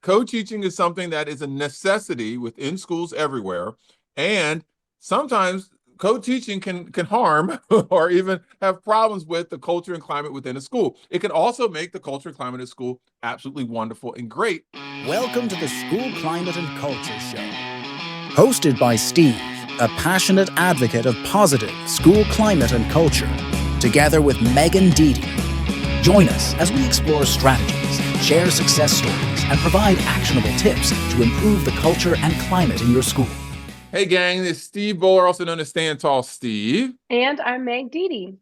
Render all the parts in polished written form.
Co-teaching is something that is a necessity within schools everywhere. And sometimes co-teaching can harm or even have problems with the culture and climate within a school. It can also make the culture and climate of school absolutely wonderful and great. Welcome to the School Climate and Culture Show. Hosted by Steve, a passionate advocate of positive school climate and culture, together with Meg and Dee Dee. Join us as we explore strategies, share success stories, and provide actionable tips to improve the culture and climate in your school. Hey gang, this is Steve Bowler, also known as Stand Tall Steve. And I'm Meg Dee Dee.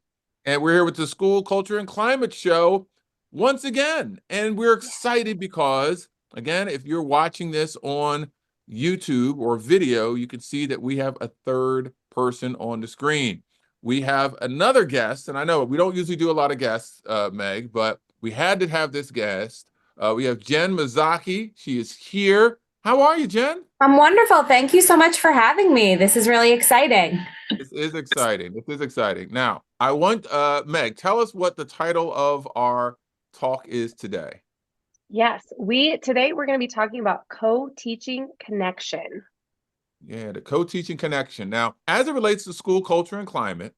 And we're here with the School Culture and Climate Show once again. And we're excited because, again, if you're watching this on YouTube or video, you can see that we have a third person on the screen. We have another guest, and I know we don't usually do a lot of guests, Meg, but we had to have this guest. We have Jen Mizaki. She is here. How are you, Jen? I'm wonderful. Thank you so much for having me. This is really exciting. This is exciting. This is exciting. Now, I want, Meg, tell us what the title of our talk is today. Yes, today we're going to be talking about co-teaching connection. Yeah, the co-teaching connection. Now, as it relates to school culture and climate,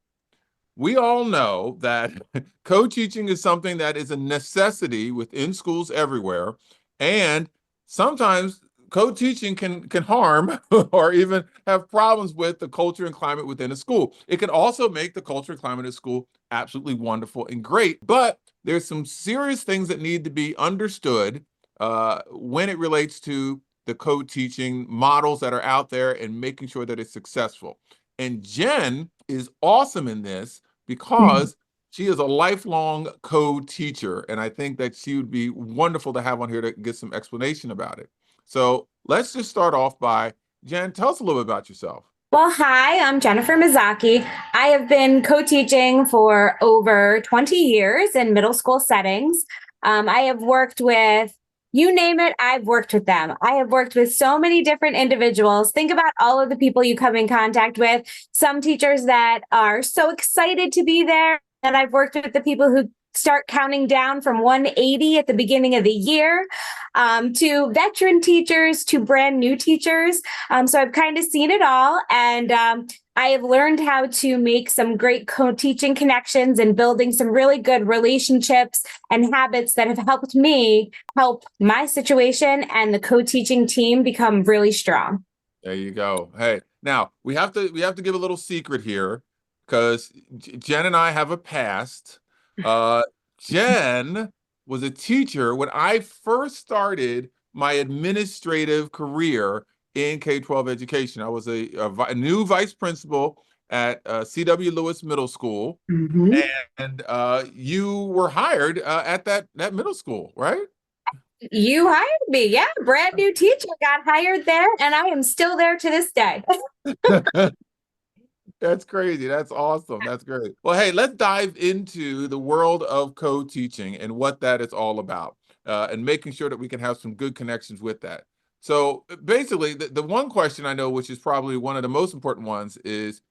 we all know that co-teaching is something that is a necessity within schools everywhere. And sometimes co-teaching can harm or even have problems with the culture and climate within a school. It can also make the culture and climate of school absolutely wonderful and great. But there's some serious things that need to be understood when it relates to the co-teaching models that are out there and making sure that it's successful. And Jen is awesome in this because she is a lifelong co-teacher. And I think that she would be wonderful to have on here to get some explanation about it. So let's just start off by, Jen, tell us a little bit about yourself. Well, hi, I'm Jennifer Mizaki. I have been co-teaching for over 20 years in middle school settings. I have worked with, you name it, I've worked with them. I have worked with so many different individuals. Think about all of the people you come in contact with. Some teachers that are so excited to be there. And I've worked with the people who start counting down from 180 at the beginning of the year, to veteran teachers, to brand new teachers. So I've kind of seen it all. And I have learned how to make some great co-teaching connections and building some really good relationships and habits that have helped me help my situation and the co-teaching team become really strong. There you go. Hey, now we have to give a little secret here because Jen and I have a past. Jen was a teacher when I first started my administrative career in K-12 education. I was a new vice principal at C.W. Lewis Middle School, and you were hired at that middle school, right? You hired me, yeah. Brand new teacher, got hired there, and I am still there to this day. That's crazy. That's awesome. That's great. Well, hey, let's dive into the world of co-teaching and what that is all about, and making sure that we can have some good connections with that. So basically, the one question I know, which is probably one of the most important ones, is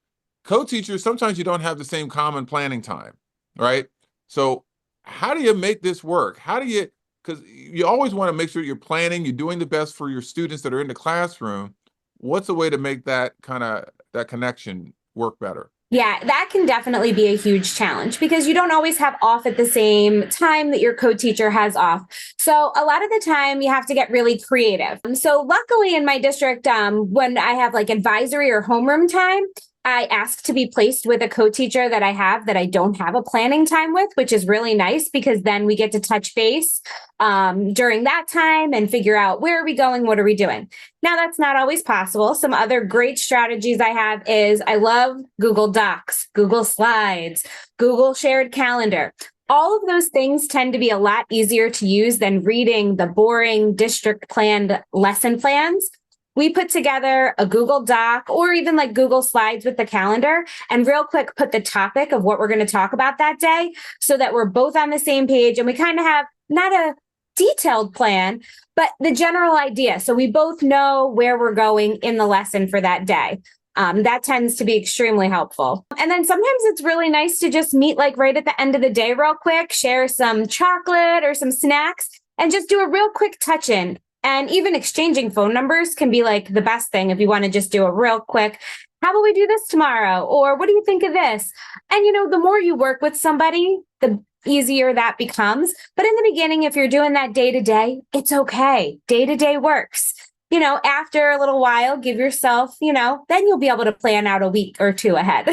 co-teachers, sometimes you don't have the same common planning time, right? So how do you make this work? How do you, because you always want to make sure you're planning, you're doing the best for your students that are in the classroom. What's a way to make that that connection work better? Yeah, that can definitely be a huge challenge because you don't always have off at the same time that your co-teacher has off. So a lot of the time you have to get really creative. So luckily in my district, when I have like advisory or homeroom time, I ask to be placed with a co-teacher that I have that I don't have a planning time with, which is really nice because then we get to touch base during that time and figure out where are we going, what are we doing. Now, that's not always possible. Some other great strategies I have is I love Google Docs, Google Slides, Google Shared Calendar. All of those things tend to be a lot easier to use than reading the boring district planned lesson plans. We put together a Google Doc or even like Google Slides with the calendar and real quick put the topic of what we're going to talk about that day so that we're both on the same page and we kind of have not a detailed plan, but the general idea. So we both know where we're going in the lesson for that day. That tends to be extremely helpful. And then sometimes it's really nice to just meet like right at the end of the day real quick, share some chocolate or some snacks and just do a real quick touch-in. And even exchanging phone numbers can be like the best thing if you want to just do a real quick, how about we do this tomorrow? Or what do you think of this? And, the more you work with somebody, the easier that becomes. But in the beginning, if you're doing that day to day, it's okay. Day to day works. After a little while, give yourself, then you'll be able to plan out a week or two ahead.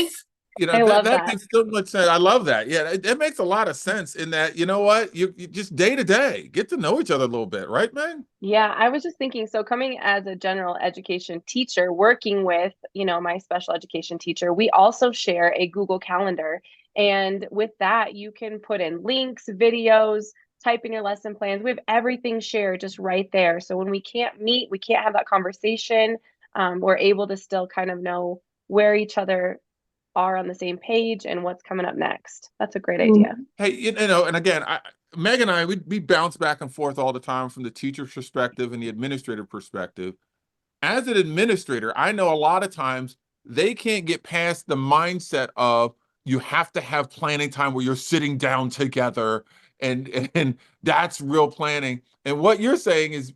I love that that. makes so much sense. I love that. Yeah, it makes a lot of sense in that, you know what, you just day to day get to know each other a little bit, right, man? Yeah, I was just thinking, so coming as a general education teacher, working with, my special education teacher, we also share a Google Calendar. And with that, you can put in links, videos, type in your lesson plans. We have everything shared just right there. So when we can't meet, we can't have that conversation, we're able to still kind of know where each other are on the same page and what's coming up next. That's a great idea. Hey, and again, Meg and I, we bounce back and forth all the time from the teacher's perspective and the administrator perspective. As an administrator, I know a lot of times they can't get past the mindset of you have to have planning time where you're sitting down together and that's real planning. And what you're saying is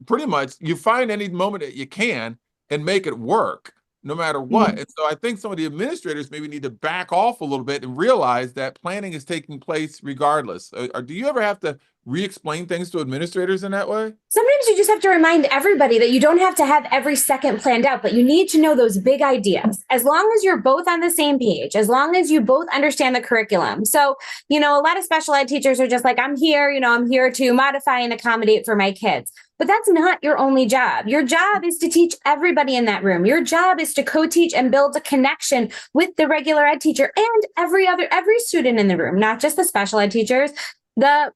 pretty much you find any moment that you can and make it work no matter what. And so I think some of the administrators maybe need to back off a little bit and realize that planning is taking place regardless. Or do you ever have to re-explain things to administrators in that way? Sometimes you just have to remind everybody that you don't have to have every second planned out, but you need to know those big ideas. As long as you're both on the same page, as long as you both understand the curriculum. So, a lot of special ed teachers are just like, I'm here to modify and accommodate for my kids. But that's not your only job. Your job is to teach everybody in that room. Your job is to co-teach and build a connection with the regular ed teacher and every student in the room, not just the special ed teachers, the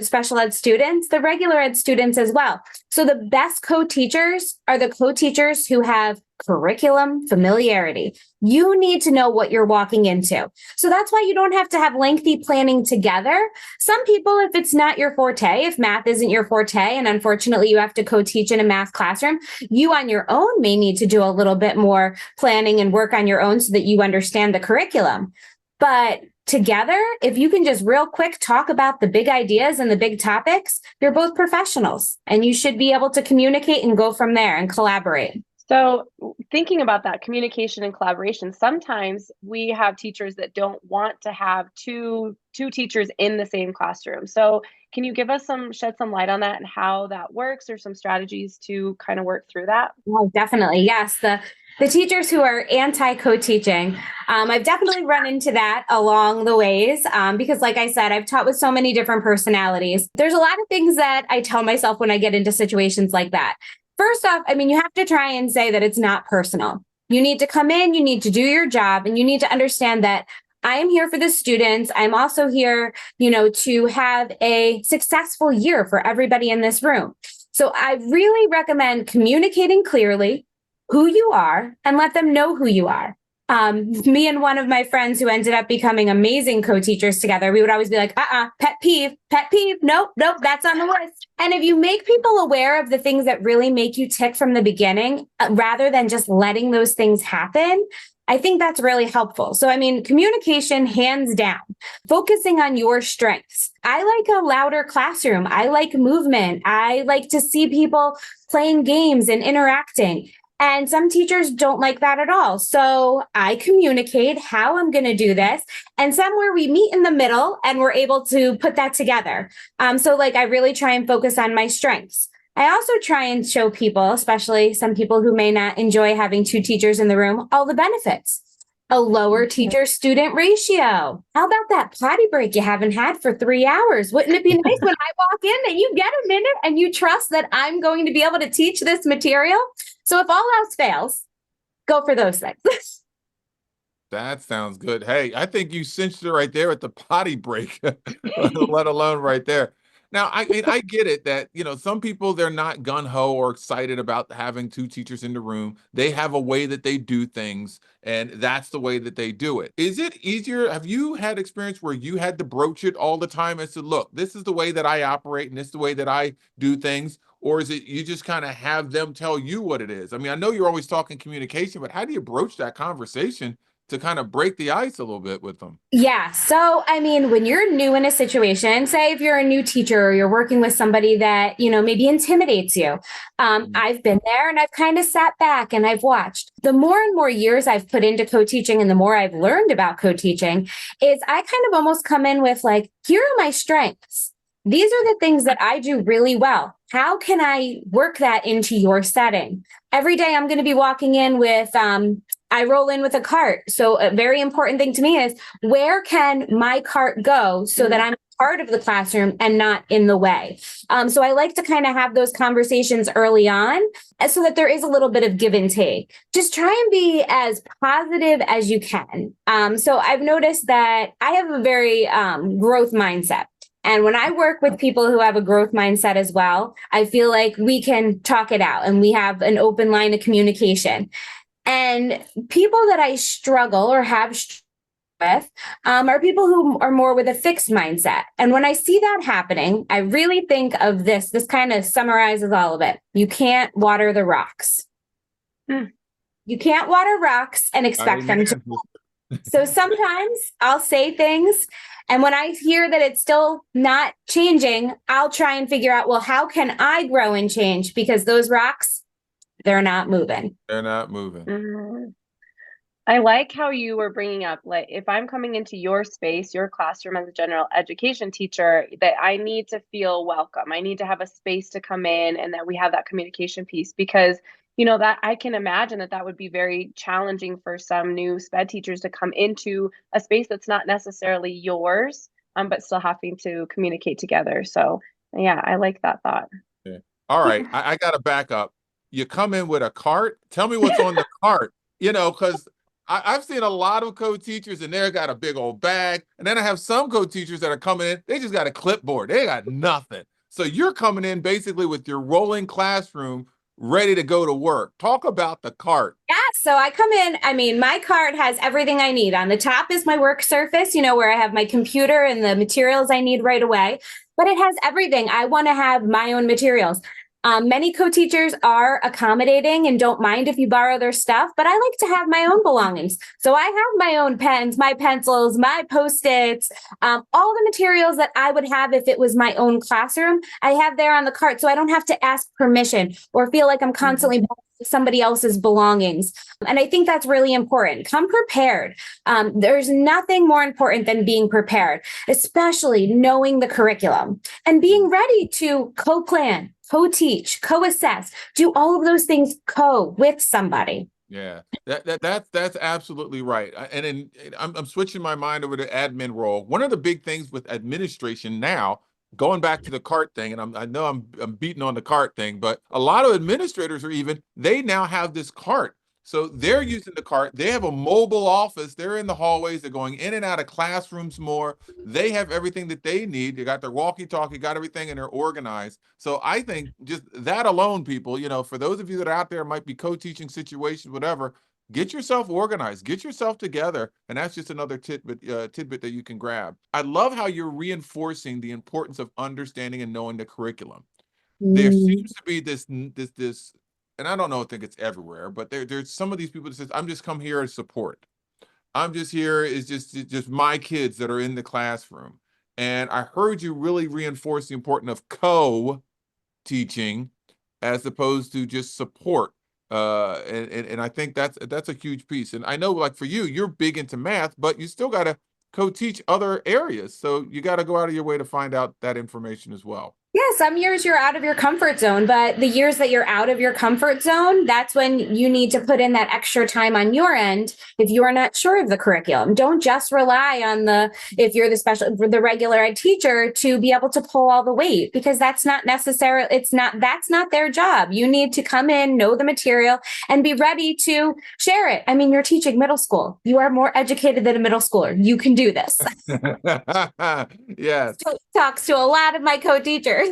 special ed students, the regular ed students as well. So the best co-teachers are the co-teachers who have curriculum familiarity. You need to know what you're walking into. So that's why you don't have to have lengthy planning together. Some people, if it's not your forte, if math isn't your forte, and unfortunately you have to co-teach in a math classroom, you on your own may need to do a little bit more planning and work on your own so that you understand the curriculum. But together, if you can just real quick talk about the big ideas and the big topics, you're both professionals and you should be able to communicate and go from there and collaborate. So thinking about that communication and collaboration, sometimes we have teachers that don't want to have two teachers in the same classroom. So can you shed some light on that and how that works, or some strategies to kind of work through that? Well, definitely. Yes. The teachers who are anti-co-teaching, I've definitely run into that along the ways because, like I said, I've taught with so many different personalities. There's a lot of things that I tell myself when I get into situations like that. First off, you have to try and say that it's not personal. You need to come in, you need to do your job, and you need to understand that I am here for the students. I'm also here, to have a successful year for everybody in this room. So I really recommend communicating clearly who you are and let them know who you are. Me and one of my friends who ended up becoming amazing co-teachers together, we would always be like, pet peeve, nope, that's on the list. And if you make people aware of the things that really make you tick from the beginning, rather than just letting those things happen, I think that's really helpful. So, communication, hands down, focusing on your strengths. I like a louder classroom. I like movement. I like to see people playing games and interacting. And some teachers don't like that at all. So I communicate how I'm going to do this. And somewhere we meet in the middle and we're able to put that together. So I really try and focus on my strengths. I also try and show people, especially some people who may not enjoy having two teachers in the room, all the benefits. A lower teacher-student ratio. How about that potty break you haven't had for 3 hours? Wouldn't it be nice when I walk in and you get a minute and you trust that I'm going to be able to teach this material? So if all else fails, go for those things. That sounds good. Hey, I think you cinched it right there at the potty break, let alone right there. Now, I get it that, some people, they're not gung-ho or excited about having two teachers in the room. They have a way that they do things, and that's the way that they do it. Is it easier? Have you had experience where you had to broach it all the time and said, look, this is the way that I operate and this is the way that I do things? Or is it you just kind of have them tell you what it is? I know you're always talking communication, but how do you broach that conversation to kind of break the ice a little bit with them? Yeah. So, I mean, when you're new in a situation, say if you're a new teacher or you're working with somebody that, maybe intimidates you, I've been there and I've kind of sat back and I've watched. The more and more years I've put into co-teaching and the more I've learned about co-teaching is I kind of almost come in with like, here are my strengths. These are the things that I do really well. How can I work that into your setting? Every day I'm going to be walking in with, I roll in with a cart. So a very important thing to me is where can my cart go so that I'm part of the classroom and not in the way? So I like to kind of have those conversations early on so that there is a little bit of give and take. Just try and be as positive as you can. So I've noticed that I have a very growth mindset. And when I work with people who have a growth mindset as well, I feel like we can talk it out and we have an open line of communication. And people that I struggle or have with are people who are more with a fixed mindset. And when I see that happening, I really think of this. This kind of summarizes all of it. You can't water the rocks. You can't water rocks and expect them to. So sometimes I'll say things, and when I hear that it's still not changing, I'll try and figure out, well, how can I grow and change? Because those rocks, they're not moving. They're not moving. I like how you were bringing up, like, if I'm coming into your space, your classroom as a general education teacher, that I need to feel welcome. I need to have a space to come in and that we have that communication piece because that I can imagine that would be very challenging for some new SPED teachers to come into a space that's not necessarily yours, but still having to communicate together. So yeah, I like that thought. Yeah. All right, I got to back up. You come in with a cart. Tell me what's on the cart, because I've seen a lot of co-teachers and they've got a big old bag. And then I have some co-teachers that are coming in, they just got a clipboard. They got nothing. So you're coming in basically with your rolling classroom ready to go to work. Talk about the cart. Yeah, so I come in, my cart has everything I need. On the top is my work surface, where I have my computer and the materials I need right away, but it has everything. I want to have my own materials. Many co-teachers are accommodating and don't mind if you borrow their stuff, but I like to have my own belongings. So I have my own pens, my pencils, my Post-its, all the materials that I would have if it was my own classroom, I have there on the cart. So I don't have to ask permission or feel like I'm constantly somebody else's belongings. And I think that's really important. Come prepared. There's nothing more important than being prepared, especially knowing the curriculum and being ready to co-plan, co-teach, co-assess, do all of those things with somebody. Yeah, that's absolutely right. And I'm switching my mind over to admin role. One of the big things with administration now, going back to the cart thing, and I know I'm beating on the cart thing, but a lot of administrators they now have this cart. So they're using the cart. They have a mobile office. They're in the hallways. They're going in and out of classrooms more. They have everything that they need. They got their walkie-talkie, got everything, and they're organized. So I think just that alone, people, for those of you that are out there, might be co-teaching situations, whatever, get yourself organized, get yourself together. And that's just another tidbit that you can grab. I love how you're reinforcing the importance of understanding and knowing the curriculum. There seems to be this, and I don't think it's everywhere, but there's some of these people that says, I'm just come here to support. I'm just here, it's just my kids that are in the classroom. And I heard you really reinforce the importance of co-teaching as opposed to just support. And I think that's a huge piece. And I know, like, for you, you're big into math, but you still got to co-teach other areas. So you got to go out of your way to find out that information as well. Yeah, some years you're out of your comfort zone, but the years that you're out of your comfort zone, that's when you need to put in that extra time on your end. If you are not sure of the curriculum, don't just rely on if you're the regular ed teacher to be able to pull all the weight, because that's not necessarily, that's not their job. You need to come in, know the material, and be ready to share it. You're teaching middle school. You are more educated than a middle schooler. You can do this. Yes. So talks to a lot of my co-teachers.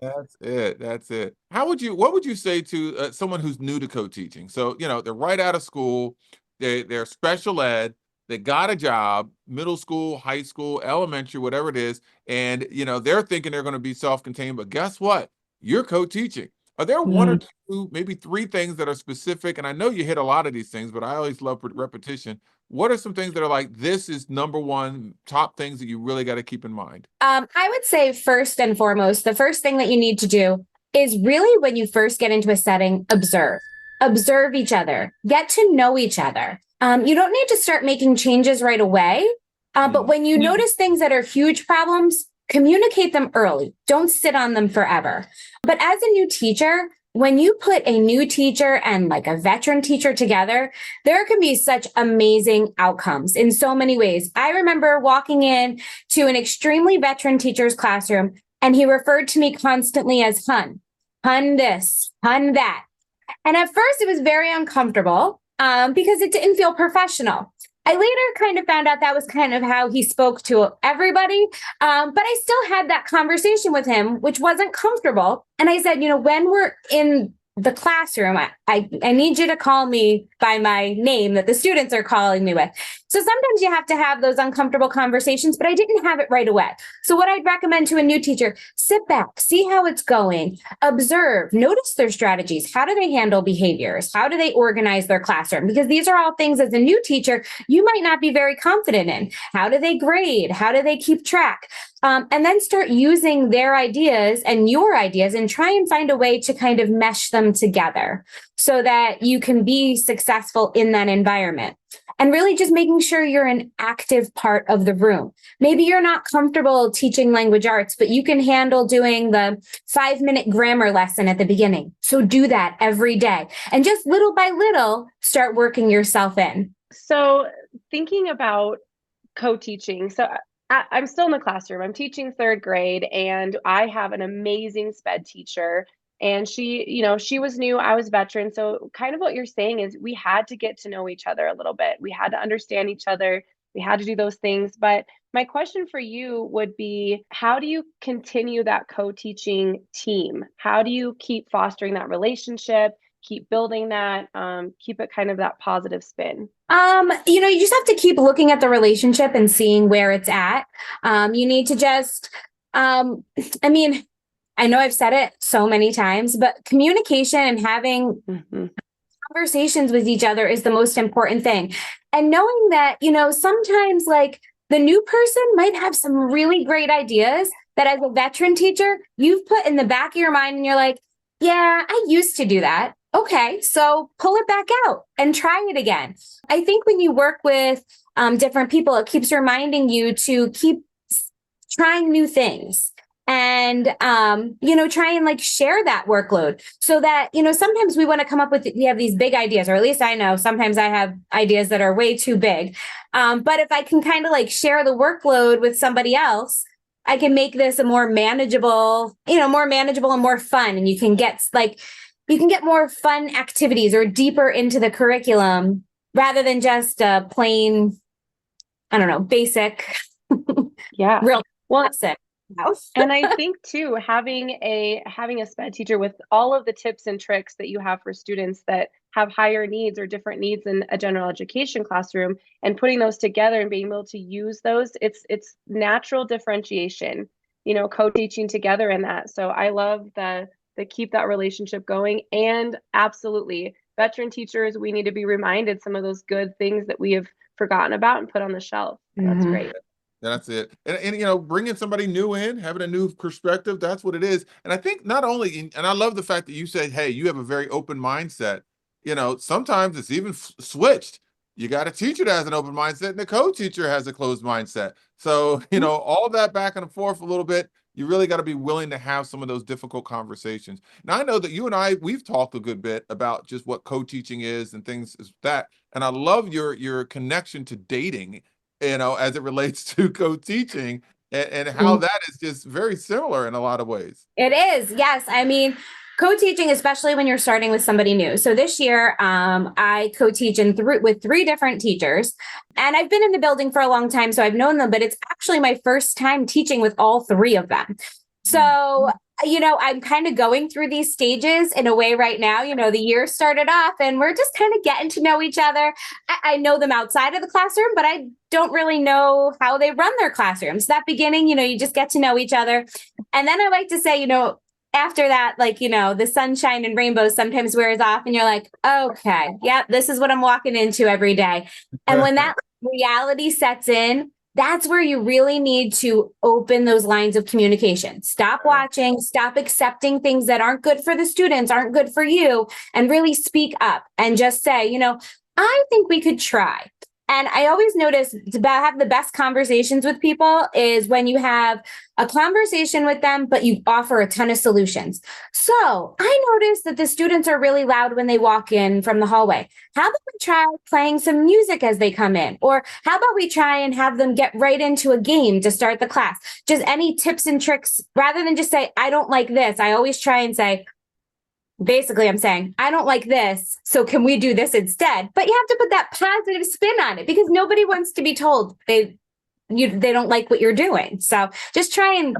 That's it. What would you say to someone who's new to co-teaching? So, they're right out of school, they're special ed, they got a job, middle school, high school, elementary, whatever it is. And, they're thinking they're going to be self-contained, but guess what? You're co-teaching. Are there one or two, maybe three things that are specific? And I know you hit a lot of these things, but I always love repetition. What are some things that are like, this is number one, top things that you really got to keep in mind? I would say first and foremost, the first thing that you need to do is really when you first get into a setting, observe. Observe each other, get to know each other. You don't need to start making changes right away, but when you notice things that are huge problems, communicate them early. Don't sit on them forever. But as a new teacher, when you put a new teacher and like a veteran teacher together, there can be such amazing outcomes in so many ways. I remember walking in to an extremely veteran teacher's classroom, and he referred to me constantly as hun this, hun that. And at first it was very uncomfortable because it didn't feel professional. I later kind of found out that was kind of how he spoke to everybody. But I still had that conversation with him, which wasn't comfortable. And I said, when we're in the classroom, I need you to call me by my name that the students are calling me with. So sometimes you have to have those uncomfortable conversations, but I didn't have it right away. So what I'd recommend to a new teacher, sit back, see how it's going, observe, notice their strategies. How do they handle behaviors? How do they organize their classroom? Because these are all things as a new teacher, you might not be very confident in. How do they grade? How do they keep track? And then start using their ideas and your ideas and try and find a way to kind of mesh them together so that you can be successful in that environment. And really just making sure you're an active part of the room. Maybe you're not comfortable teaching language arts, but you can handle doing the 5-minute grammar lesson at the beginning. So do that every day. And just little by little, start working yourself in. So thinking about co-teaching. So I'm still in the classroom. I'm teaching 3rd grade, and I have an amazing SPED teacher. And she was new, I was veteran. So kind of what you're saying is we had to get to know each other a little bit. We had to understand each other. We had to do those things. But my question for you would be, how do you continue that co-teaching team? How do you keep fostering that relationship? Keep building that, keep it kind of that positive spin? You just have to keep looking at the relationship and seeing where it's at. You need to just, I know I've said it so many times, but communication and having conversations with each other is the most important thing. And knowing that, sometimes like the new person might have some really great ideas that as a veteran teacher, you've put in the back of your mind and you're like, yeah, I used to do that. Okay, so pull it back out and try it again. I think when you work with different people, it keeps reminding you to keep trying new things and, try and like share that workload so that, sometimes we want to come up with, we have these big ideas, or at least I know sometimes I have ideas that are way too big. But if I can kind of like share the workload with somebody else, I can make this a more manageable and more fun. And you can get more fun activities or deeper into the curriculum rather than just a plain, basic, real lesson. And I think too, having a SPED teacher with all of the tips and tricks that you have for students that have higher needs or different needs in a general education classroom, and putting those together and being able to use those, it's natural differentiation, co-teaching together in that. So I love the keep that relationship going. And absolutely, veteran teachers, we need to be reminded some of those good things that we have forgotten about and put on the shelf. That's great. That's it. And bringing somebody new in, having a new perspective, that's what it is. And I think not only, and I love the fact that you said, hey, you have a very open mindset. Sometimes it's even switched. You got a teacher that has an open mindset and the co-teacher has a closed mindset. So, all that back and forth a little bit, you really got to be willing to have some of those difficult conversations. Now, I know that you and I, we've talked a good bit about just what co-teaching is and things as that. And I love your connection to dating, as it relates to co-teaching and how that is just very similar in a lot of ways. It is. Yes. Co-teaching, especially when you're starting with somebody new. So this year, I co-teach with 3 different teachers, and I've been in the building for a long time, so I've known them, but it's actually my first time teaching with all 3 of them. So, I'm kind of going through these stages in a way right now. The year started off and we're just kind of getting to know each other. I know them outside of the classroom, but I don't really know how they run their classrooms. That beginning, you just get to know each other. And then I like to say, after that, like, the sunshine and rainbows sometimes wears off and you're like, okay, yep, this is what I'm walking into every day. And when that reality sets in, that's where you really need to open those lines of communication. Stop watching, stop accepting things that aren't good for the students, aren't good for you, and really speak up and just say, I think we could try. And I always notice to have the best conversations with people is when you have a conversation with them, but you offer a ton of solutions. So I noticed that the students are really loud when they walk in from the hallway. How about we try playing some music as they come in? Or how about we try and have them get right into a game to start the class? Just any tips and tricks, rather than just say, I don't like this. I always try and say, basically, I'm saying, I don't like this, so can we do this instead? But you have to put that positive spin on it because nobody wants to be told they don't like what you're doing. So just try and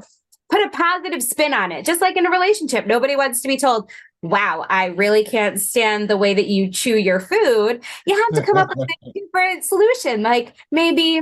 put a positive spin on it. Just like in a relationship, nobody wants to be told, wow, I really can't stand the way that you chew your food. You have to come up with a different solution. Like maybe,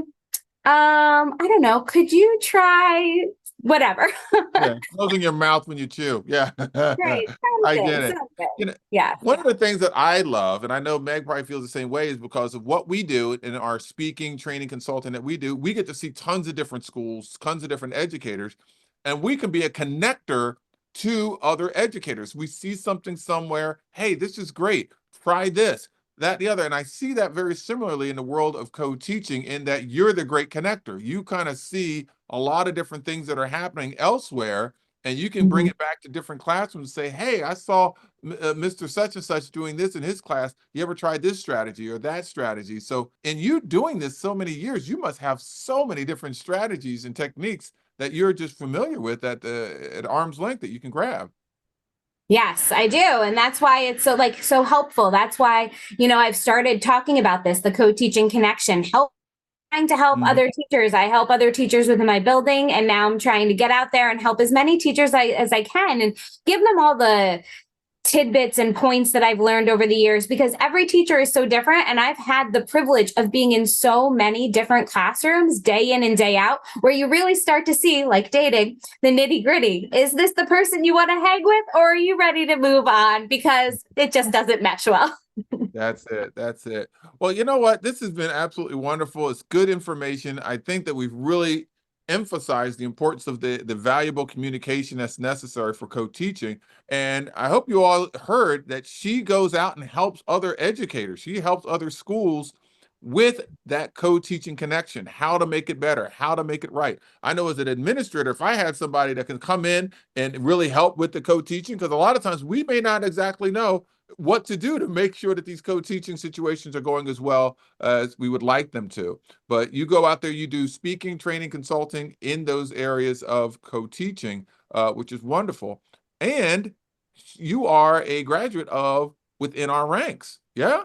I don't know, could you try whatever? Yeah, closing your mouth when you chew. Yeah. Right. I get it. Yeah. One of the things that I love, and I know Meg probably feels the same way, is because of what we do in our speaking, training, consulting that we do, we get to see tons of different schools, tons of different educators, and we can be a connector to other educators. We see something somewhere, hey, this is great, try this, that, the other. And I see that very similarly in the world of co-teaching, in that you're the great connector. You kind of see a lot of different things that are happening elsewhere, and you can bring it back to different classrooms and say, hey, I saw Mr. Such and such doing this in his class. You ever tried this strategy or that strategy? So in you doing this so many years, you must have so many different strategies and techniques that you're just familiar with at arm's length that you can grab. Yes, I do. And that's why it's so helpful. That's why, I've started talking about this, the co-teaching connection, trying to help other teachers. I help other teachers within my building. And now I'm trying to get out there and help as many teachers as I can and give them all the tidbits and points that I've learned over the years, because every teacher is so different. And I've had the privilege of being in so many different classrooms day in and day out, where you really start to see, like dating, the nitty gritty. Is this the person you want to hang with, or are you ready to move on because it just doesn't mesh well? That's it. That's it. Well, you know what? This has been absolutely wonderful. It's good information. I think that we've really emphasized the importance of the valuable communication that's necessary for co-teaching. And I hope you all heard that she goes out and helps other educators. She helps other schools with that co-teaching connection, how to make it better, how to make it right. I know as an administrator, if I had somebody that can come in and really help with the co-teaching, because a lot of times we may not exactly know what to do to make sure that these co-teaching situations are going as well as we would like them to. But you go out there, you do speaking, training, consulting in those areas of co-teaching, which is wonderful. And you are a graduate of Within Our Ranks. Yeah?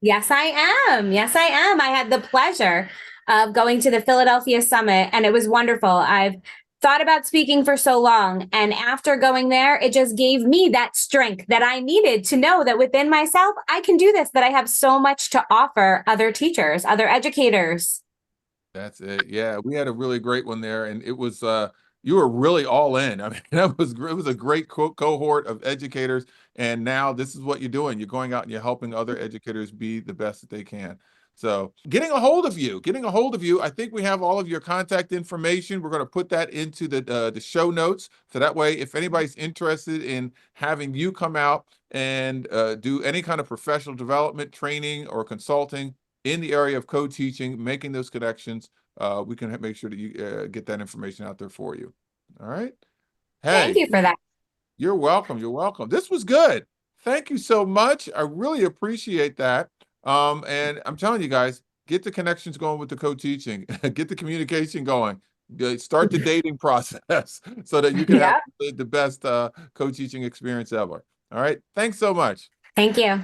Yes, I am. Yes, I am. I had the pleasure of going to the Philadelphia Summit, and it was wonderful. I've thought about speaking for so long, and after going there, it just gave me that strength that I needed to know that within myself, I can do this, that I have so much to offer other teachers, other educators. That's it. Yeah, we had a really great one there, and it was you were really all in. I mean, it was a great cohort of educators, and now this is what you're doing. You're going out and you're helping other educators be the best that they can. So getting a hold of you, I think we have all of your contact information. We're going to put that into the show notes. So that way, if anybody's interested in having you come out and do any kind of professional development, training, or consulting in the area of co-teaching, making those connections, we can make sure that you get that information out there for you. All right. Hey, thank you for that. You're welcome. You're welcome. This was good. Thank you so much. I really appreciate that. And I'm telling you guys, get the connections going with the co-teaching, get the communication going, start the dating process so that you can have the best co-teaching experience ever. All right. Thanks so much. Thank you.